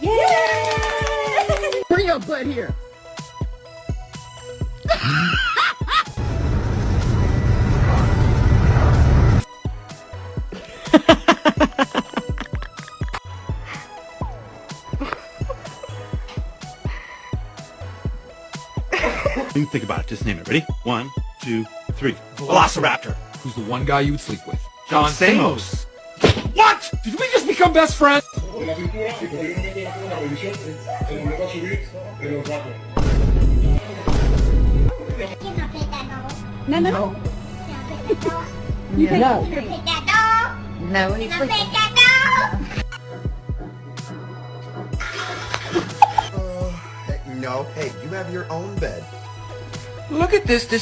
Yay! Bring your butt here. You think about it. Just name it. Ready? 1, 2, 3. Velociraptor. Who's the one guy you would sleep with? John Stamos. What? Did we just become best friends? En la pintura y posteriormente nace la revisión en donde va a subir en los datos. No. No, he's sleeping. No, hey, you have your own bed. Look at this